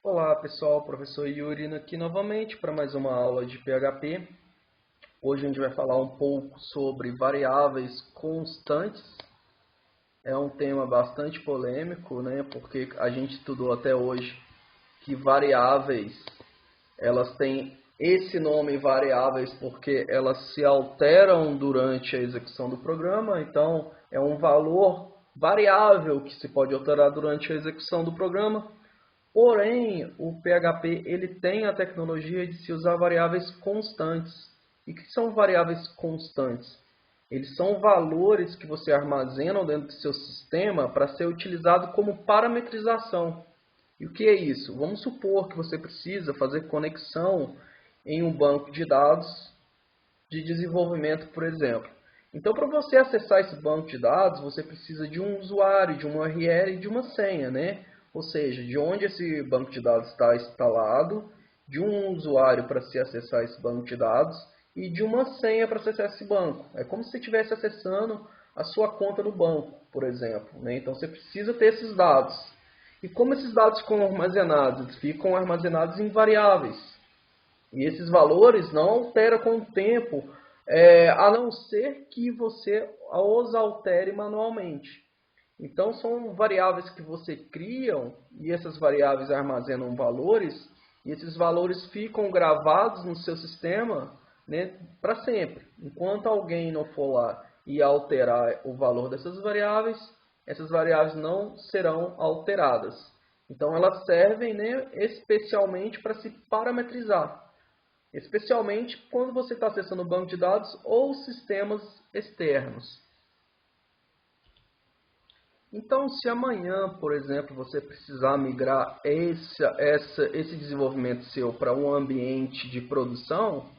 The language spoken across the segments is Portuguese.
Olá pessoal, professor Yuri aqui novamente para mais uma aula de PHP. Hoje a gente vai falar um pouco sobre variáveis constantes. É um tema bastante polêmico, né? Porque a gente estudou até hoje que variáveis, elas têm esse nome variáveis porque elas se alteram durante a execução do programa. Então é um valor variável que se pode alterar durante a execução do programa. Porém, o PHP ele tem a tecnologia de se usar variáveis constantes. E o que são variáveis constantes? Eles são valores que você armazena dentro do seu sistema para ser utilizado como parametrização. E o que é isso? Vamos supor que você precisa fazer conexão em um banco de dados de desenvolvimento, por exemplo. Então, para você acessar esse banco de dados, você precisa de um usuário, de uma URL e de uma senha, né? Ou seja, de onde esse banco de dados está instalado, de um usuário para se acessar esse banco de dados e de uma senha para acessar esse banco. É como se você estivesse acessando a sua conta no banco, por exemplo, né? Então, você precisa ter esses dados. E como esses dados ficam armazenados? Eles ficam armazenados em variáveis. E esses valores não alteram com o tempo, a não ser que você os altere manualmente. Então, são variáveis que você cria, e essas variáveis armazenam valores, e esses valores ficam gravados no seu sistema, né, para sempre. Enquanto alguém não for lá e alterar o valor dessas variáveis, essas variáveis não serão alteradas. Então, elas servem, né, especialmente para se parametrizar. Especialmente quando você está acessando o banco de dados ou sistemas externos. Então, se amanhã, por exemplo, você precisar migrar esse desenvolvimento seu para um ambiente de produção,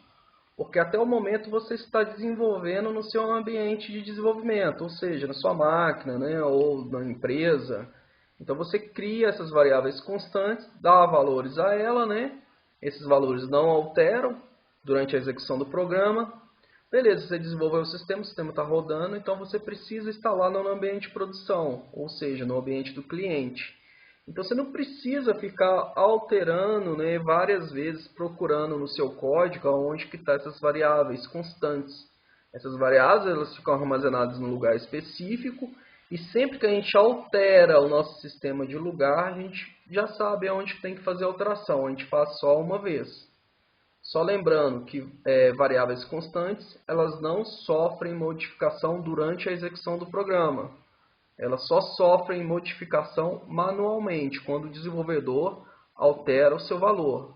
porque até o momento você está desenvolvendo no seu ambiente de desenvolvimento, ou seja, na sua máquina, né, ou na empresa. Então você cria essas variáveis constantes, dá valores a ela, né? Esses valores não alteram durante a execução do programa. Beleza, você desenvolveu o sistema está rodando, então você precisa instalar no ambiente de produção, ou seja, no ambiente do cliente. Então você não precisa ficar alterando, né, várias vezes, procurando no seu código onde que estão essas variáveis constantes. Essas variáveis elas ficam armazenadas num lugar específico e sempre que a gente altera o nosso sistema de lugar, a gente já sabe onde tem que fazer a alteração. A gente faz só uma vez. Só lembrando que variáveis constantes elas não sofrem modificação durante a execução do programa. Elas só sofrem modificação manualmente, quando o desenvolvedor altera o seu valor.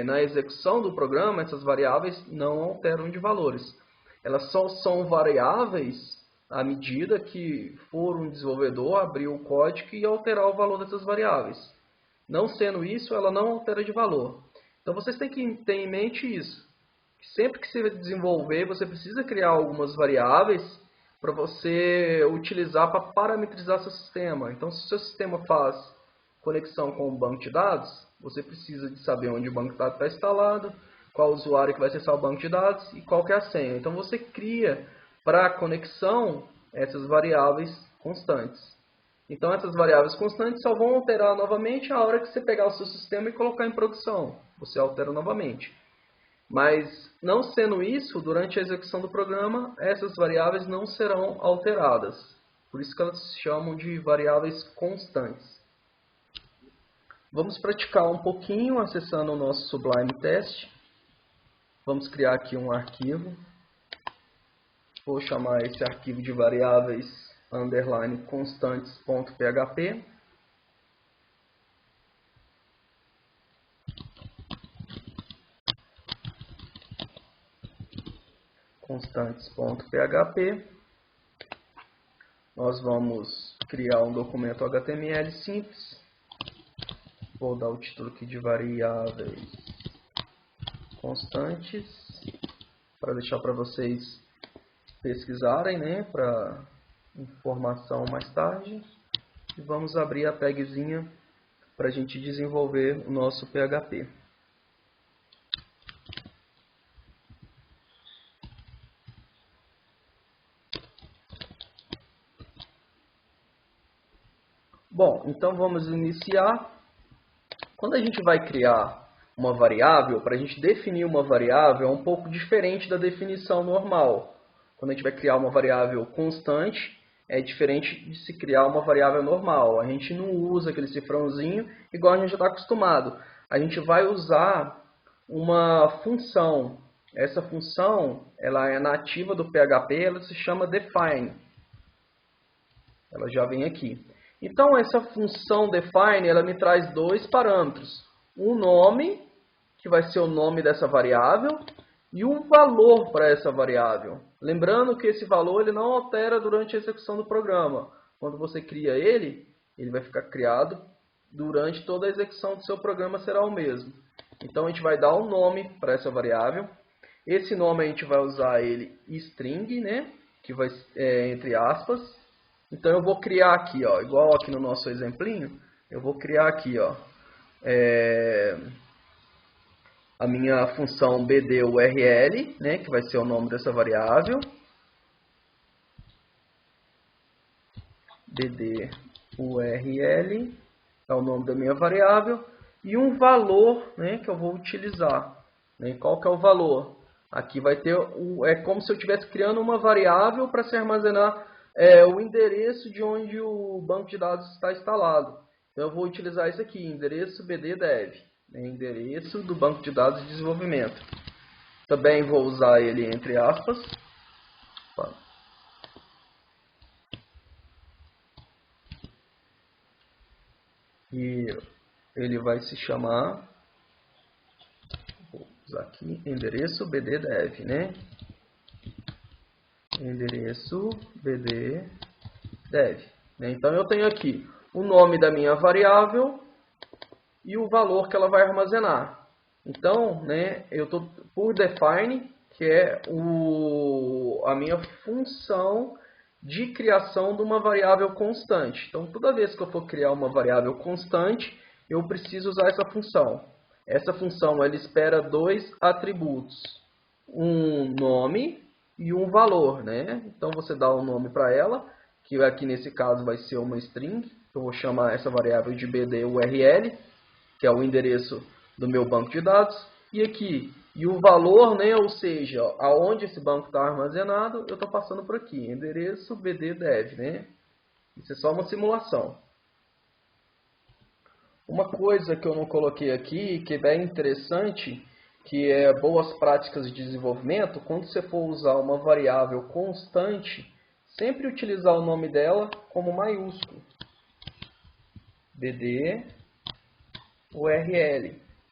Na execução do programa, essas variáveis não alteram de valores. Elas só são variáveis à medida que for um desenvolvedor abrir o código e alterar o valor dessas variáveis. Não sendo isso, ela não altera de valor. Então vocês têm que ter em mente isso. Sempre que você desenvolver, você precisa criar algumas variáveis para você utilizar para parametrizar seu sistema. Então, se o seu sistema faz conexão com o banco de dados, você precisa de saber onde o banco de dados está instalado, qual usuário que vai acessar o banco de dados e qual que é a senha. Então, você cria para a conexão essas variáveis constantes. Então, essas variáveis constantes só vão alterar novamente a hora que você pegar o seu sistema e colocar em produção. Você altera novamente. Mas, não sendo isso, durante a execução do programa, essas variáveis não serão alteradas. Por isso que elas se chamam de variáveis constantes. Vamos praticar um pouquinho acessando o nosso Sublime Test. Vamos criar aqui um arquivo. Vou chamar esse arquivo de variáveis underline constantes.php. Constantes.php. Nós vamos criar um documento HTML simples. Vou dar o título aqui de variáveis constantes, para deixar para vocês pesquisarem, né, para informação mais tarde. E vamos abrir a tagzinha para a gente desenvolver o nosso PHP. Bom, então vamos iniciar. Quando a gente vai criar uma variável, para a gente definir uma variável é um pouco diferente da definição normal. Quando a gente vai criar uma variável constante, é diferente de se criar uma variável normal. A gente não usa aquele cifrãozinho igual a gente já está acostumado. A gente vai usar uma função. Essa função ela é nativa do PHP, ela se chama define. Ela já vem aqui. Então, essa função define, ela me traz dois parâmetros. Um nome, que vai ser o nome dessa variável, e um valor para essa variável. Lembrando que esse valor ele não altera durante a execução do programa. Quando você cria ele, ele vai ficar criado durante toda a execução do seu programa será o mesmo. Então, a gente vai dar um nome para essa variável. Esse nome a gente vai usar ele string, né? Que vai entre aspas. Então, eu vou criar aqui, ó, igual aqui no nosso exemplinho, eu vou criar aqui, ó, a minha função bdurl, né, que vai ser o nome dessa variável. bdurl é o nome da minha variável. E um valor, né, que eu vou utilizar. Né? Qual que é o valor? Aqui vai ter, é como se eu estivesse criando uma variável para se armazenar o endereço de onde o banco de dados está instalado. Então, eu vou utilizar isso aqui, endereço bddev, né? Endereço do banco de dados de desenvolvimento. Também vou usar ele entre aspas. E ele vai se chamar, vou usar aqui, endereço bddev, né? Endereço bddev. Então, eu tenho aqui o nome da minha variável e o valor que ela vai armazenar. Então, né, eu estou por define, que é a minha função de criação de uma variável constante. Então, toda vez que eu for criar uma variável constante, eu preciso usar essa função. Essa função ela espera dois atributos, um nome e um valor, né? Então, você dá um nome para ela, que aqui nesse caso vai ser uma string. Eu vou chamar essa variável de bdurl, que é o endereço do meu banco de dados. E aqui, e o valor, né? Ou seja, aonde esse banco está armazenado, eu estou passando por aqui, endereço bddev, né? Isso é só uma simulação. Uma coisa que eu não coloquei aqui, que é bem interessante, que é boas práticas de desenvolvimento, quando você for usar uma variável constante, sempre utilizar o nome dela como maiúsculo. bdurl.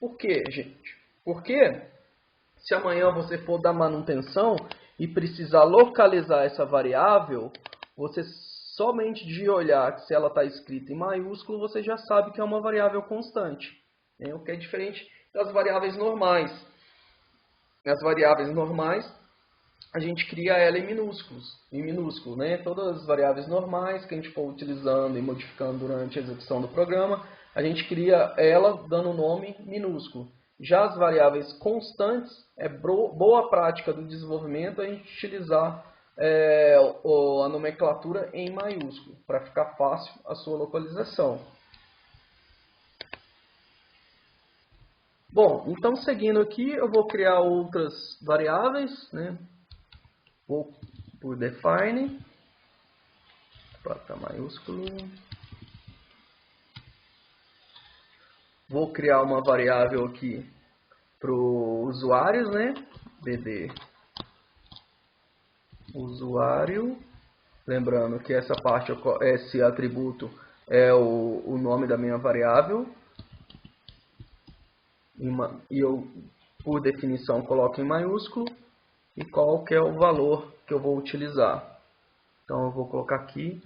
Por quê, gente? Porque se amanhã você for dar manutenção e precisar localizar essa variável, você somente de olhar se ela está escrita em maiúsculo, você já sabe que é uma variável constante. Né? O que é diferente das variáveis normais. Nas variáveis normais, a gente cria ela em minúsculo, né? Todas as variáveis normais que a gente for utilizando e modificando durante a execução do programa, a gente cria ela dando o nome minúsculo. Já as variáveis constantes, é boa prática do desenvolvimento a gente utilizar a nomenclatura em maiúsculo, para ficar fácil a sua localização. Bom, então seguindo aqui, eu vou criar outras variáveis, né? Vou por define, placa maiúsculo. Vou criar uma variável aqui para os usuários, né? bd usuário. Lembrando que essa parte, esse atributo é o nome da minha variável. E eu, por definição, coloco em maiúsculo. E qual que é o valor que eu vou utilizar. Então, eu vou colocar aqui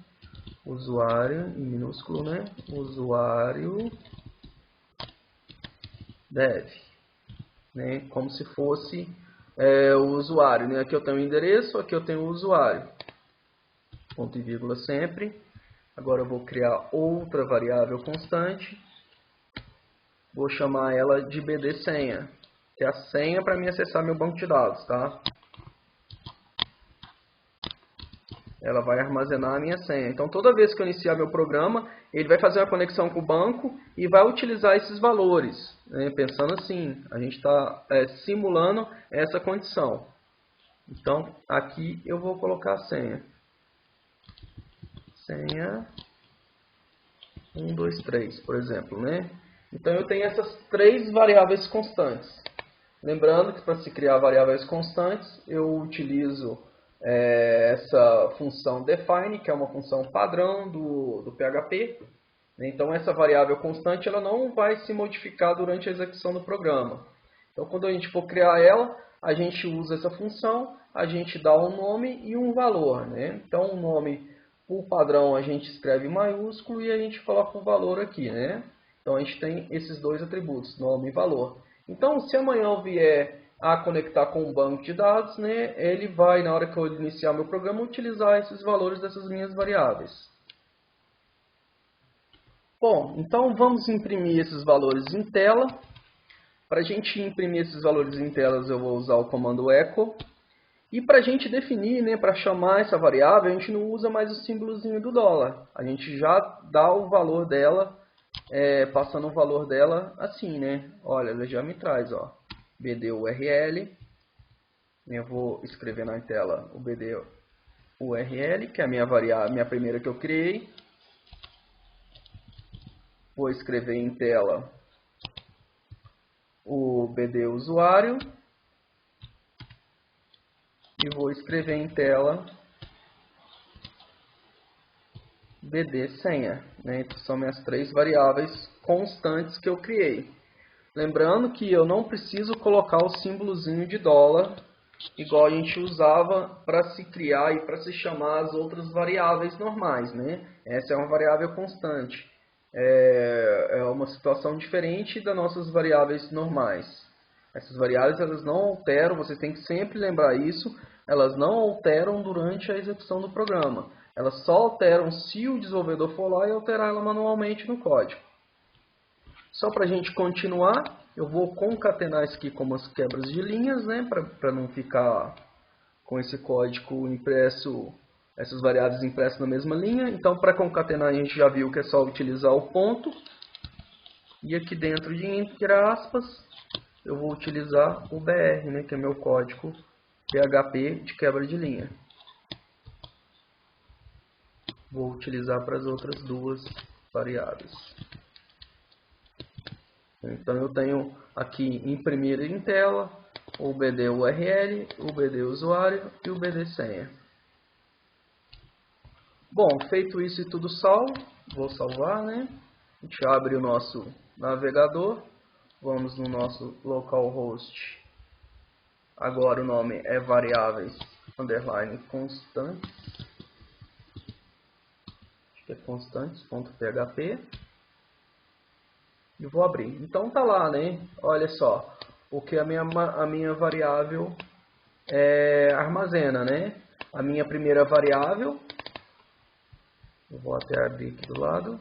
usuário, em minúsculo, né? Usuário dev. Né? Como se fosse o usuário. Né? Aqui eu tenho o endereço, aqui eu tenho o usuário. Ponto e vírgula sempre. Agora eu vou criar outra variável constante. Vou chamar ela de bd-senha, que é a senha para mim acessar meu banco de dados, tá? ela vai armazenar a minha senha. Então, toda vez que eu iniciar meu programa, ele vai fazer uma conexão com o banco e vai utilizar esses valores, né? Pensando assim, a gente está simulando essa condição. Então, aqui eu vou colocar a senha. Senha 123, por exemplo, né? Então, eu tenho essas três variáveis constantes. Lembrando que para se criar variáveis constantes, eu utilizo essa função define, que é uma função padrão do PHP. Então, essa variável constante ela não vai se modificar durante a execução do programa. Então, quando a gente for criar ela, a gente usa essa função, a gente dá um nome e um valor, né? Então, o nome, por padrão, a gente escreve em maiúsculo e a gente coloca o valor aqui, né? Então, a gente tem esses dois atributos, nome e valor. Então, se amanhã eu vier a conectar com um banco de dados, né, ele vai, na hora que eu iniciar meu programa, utilizar esses valores dessas minhas variáveis. Bom, então vamos imprimir esses valores em tela. Para a gente imprimir esses valores em telas, eu vou usar o comando echo. E para a gente definir, né, para chamar essa variável, a gente não usa mais o símbolozinho do dólar. A gente já dá o valor dela, passando o valor dela assim, né? Olha, ela já me traz, ó, BD-URL. Eu vou escrever na tela o BD-URL, que é a minha variável, minha primeira que eu criei. Vou escrever em tela o BD-usuário. E vou escrever em tela BD-senha, né? Então, são minhas três variáveis constantes que eu criei. Lembrando que eu não preciso colocar o símbolozinho de dólar, igual a gente usava para se criar e para se chamar as outras variáveis normais, né? Essa é uma variável constante. É uma situação diferente das nossas variáveis normais. Essas variáveis elas não alteram, vocês têm que sempre lembrar isso, elas não alteram durante a execução do programa. Elas só alteram se o desenvolvedor for lá e alterar ela manualmente no código. Só para a gente continuar, eu vou concatenar isso aqui com umas quebras de linhas, né, para não ficar com esse código impresso, essas variáveis impressas na mesma linha. Então, para concatenar, a gente já viu que é só utilizar o ponto. E aqui dentro de entre aspas, eu vou utilizar o BR, né, que é meu código PHP de quebra de linha. Vou utilizar para as outras duas variáveis. Então eu tenho aqui imprimir em tela o BD URL, o BD usuário e o BD senha. Bom, feito isso e tudo salvo, vou salvar, né? A gente abre o nosso navegador, vamos no nosso localhost. Agora o nome é variáveis underline constantes. Acho que é constantes.php. E vou abrir. Então tá lá, né? Olha só, o que a minha variável armazena, né? A minha primeira variável, eu vou até abrir aqui do lado.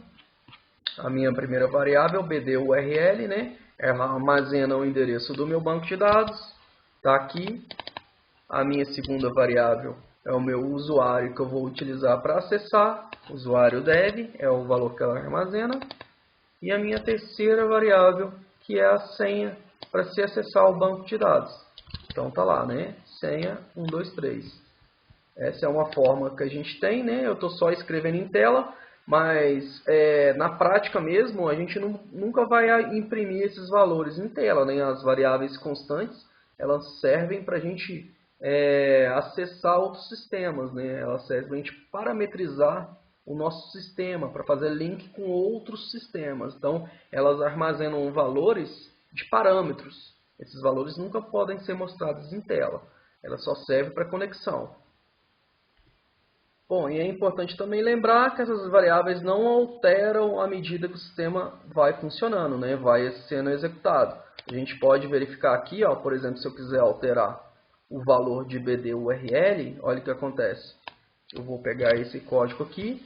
A minha primeira variável, BD-URL, né? Ela armazena o endereço do meu banco de dados. Tá aqui. A minha segunda variável é o meu usuário que eu vou utilizar para acessar. Usuário dev é o valor que ela armazena. E a minha terceira variável, que é a senha para se acessar o banco de dados. Então tá lá, né? Senha 123. Essa é uma forma que a gente tem, né? Eu estou só escrevendo em tela, mas na prática mesmo a gente nunca vai imprimir esses valores em tela, né? As variáveis constantes, elas servem para a gente acessar outros sistemas, né? Elas servem para a gente parametrizar o nosso sistema, para fazer link com outros sistemas. Então, elas armazenam valores de parâmetros. Esses valores nunca podem ser mostrados em tela. Ela só serve para conexão. Bom, e é importante também lembrar que essas variáveis não alteram à medida que o sistema vai funcionando, né? Vai sendo executado. A gente pode verificar aqui, ó, por exemplo, se eu quiser alterar o valor de BD URL, olha o que acontece. Eu vou pegar esse código aqui.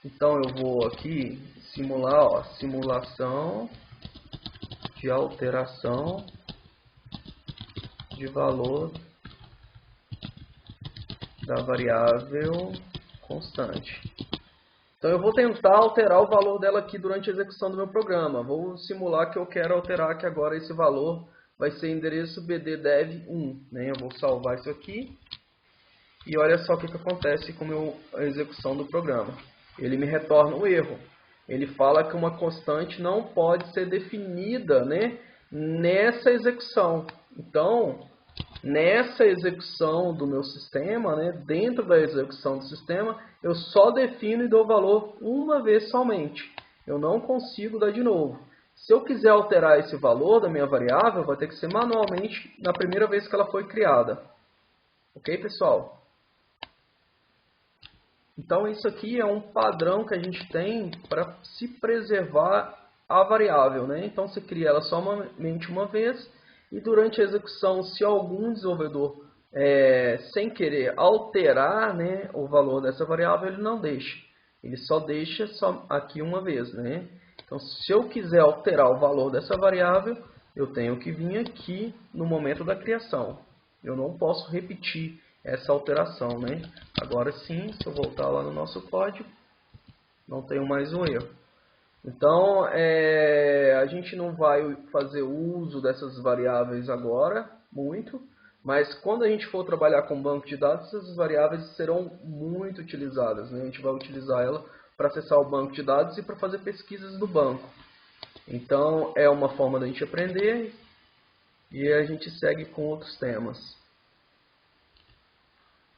Então eu vou aqui simular, ó, simulação de alteração de valor da variável constante. Então eu vou tentar alterar o valor dela aqui durante a execução do meu programa. Vou simular que eu quero alterar que agora esse valor vai ser endereço bddev1, né? Eu vou salvar isso aqui e olha só o que acontece com a execução do programa. Ele me retorna o erro. Ele fala que uma constante não pode ser definida, né, nessa execução. Então, nessa execução do meu sistema, né, dentro da execução do sistema, eu só defino e dou valor uma vez somente. Eu não consigo dar de novo. Se eu quiser alterar esse valor da minha variável, vai ter que ser manualmente na primeira vez que ela foi criada. Ok, pessoal? Então, isso aqui é um padrão que a gente tem para se preservar a variável, né? Então, você cria ela somente uma vez e durante a execução, se algum desenvolvedor, sem querer, alterar, né, o valor dessa variável, ele não deixa. Ele só deixa aqui uma vez, né? Então, se eu quiser alterar o valor dessa variável, eu tenho que vir aqui no momento da criação. Eu não posso repetir essa alteração, né? Agora sim, se eu voltar lá no nosso código, não tenho mais um erro. Então, a gente não vai fazer uso dessas variáveis agora, muito, mas quando a gente for trabalhar com banco de dados, essas variáveis serão muito utilizadas, né? A gente vai utilizar ela para acessar o banco de dados e para fazer pesquisas do banco. Então, é uma forma da gente aprender e a gente segue com outros temas.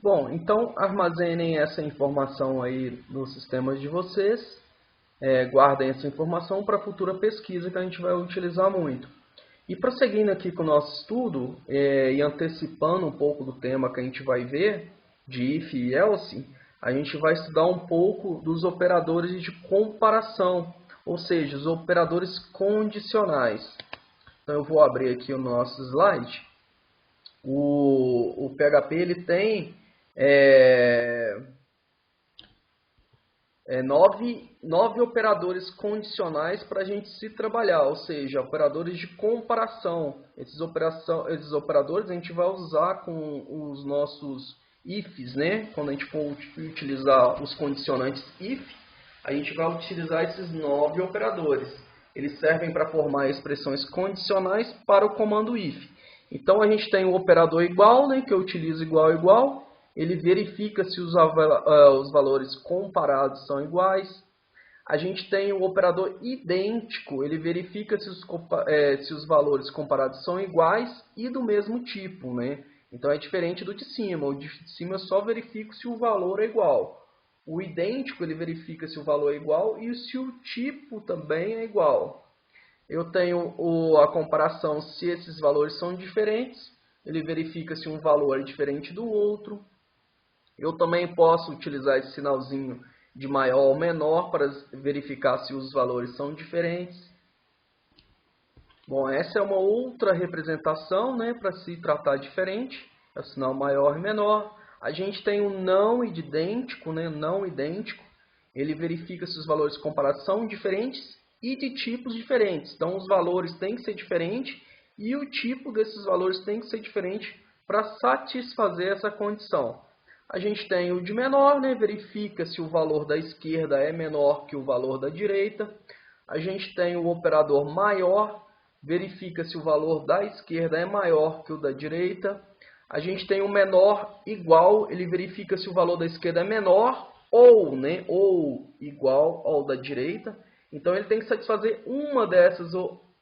Bom, então armazenem essa informação aí nos sistemas de vocês, guardem essa informação para futura pesquisa que a gente vai utilizar muito. E prosseguindo aqui com o nosso estudo, e antecipando um pouco do tema que a gente vai ver, de if e else, a gente vai estudar um pouco dos operadores de comparação, ou seja, os operadores condicionais. Então eu vou abrir aqui o nosso slide. O PHP ele tem nove operadores condicionais para a gente se trabalhar, ou seja, operadores de comparação. Esses operadores a gente vai usar com os nossos ifs, né? Quando a gente for utilizar os condicionantes if, a gente vai utilizar esses 9 operadores. Eles servem para formar expressões condicionais para o comando if. Então a gente tem o operador igual, né, que eu utilizo igual. Ele verifica se os valores comparados são iguais. A gente tem o operador idêntico, ele verifica se os valores comparados são iguais e do mesmo tipo, né? Então é diferente do de cima. O de cima eu só verifico se o valor é igual. O idêntico ele verifica se o valor é igual e se o tipo também é igual. Eu tenho a comparação se esses valores são diferentes. Ele verifica se um valor é diferente do outro. Eu também posso utilizar esse sinalzinho de maior ou menor para verificar se os valores são diferentes. Bom, essa é uma outra representação, né, para se tratar diferente. É o sinal maior e menor. A gente tem o não idêntico, né, não idêntico. Ele verifica se os valores comparados são diferentes e de tipos diferentes. Então, os valores têm que ser diferentes e o tipo desses valores tem que ser diferente para satisfazer essa condição. A gente tem o de menor, né? Verifica se o valor da esquerda é menor que o valor da direita. A gente tem o operador maior, verifica se o valor da esquerda é maior que o da direita. A gente tem o menor igual, ele verifica se o valor da esquerda é menor ou igual ao da direita. Então ele tem que satisfazer uma dessas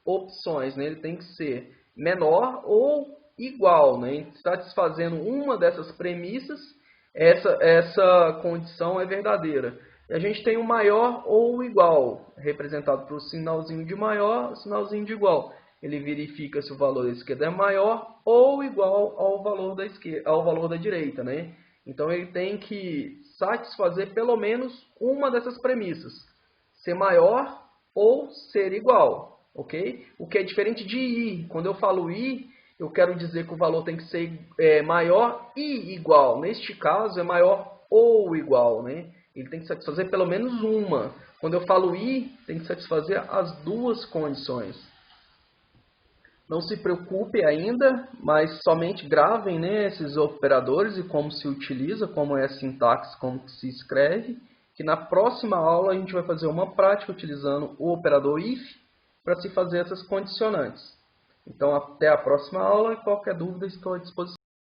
opções, né? Ele tem que ser menor ou igual, né? Satisfazendo uma dessas premissas, essa condição é verdadeira. E a gente tem o maior ou igual, representado por sinalzinho de maior, sinalzinho de igual. Ele verifica se o valor da esquerda é maior ou igual ao valor da esquerda, ao valor da direita, né? Então ele tem que satisfazer pelo menos uma dessas premissas: ser maior ou ser igual, ok? O que é diferente de i. Quando eu falo i, eu quero dizer que o valor tem que ser maior e igual. Neste caso, é maior ou igual, né? Ele tem que satisfazer pelo menos uma. Quando eu falo i, tem que satisfazer as duas condições. Não se preocupe ainda, mas somente gravem, né, esses operadores e como se utiliza, como é a sintaxe, como se escreve, que na próxima aula a gente vai fazer uma prática utilizando o operador if para se fazer essas condicionantes. Então até a próxima aula, qualquer dúvida estou à disposição.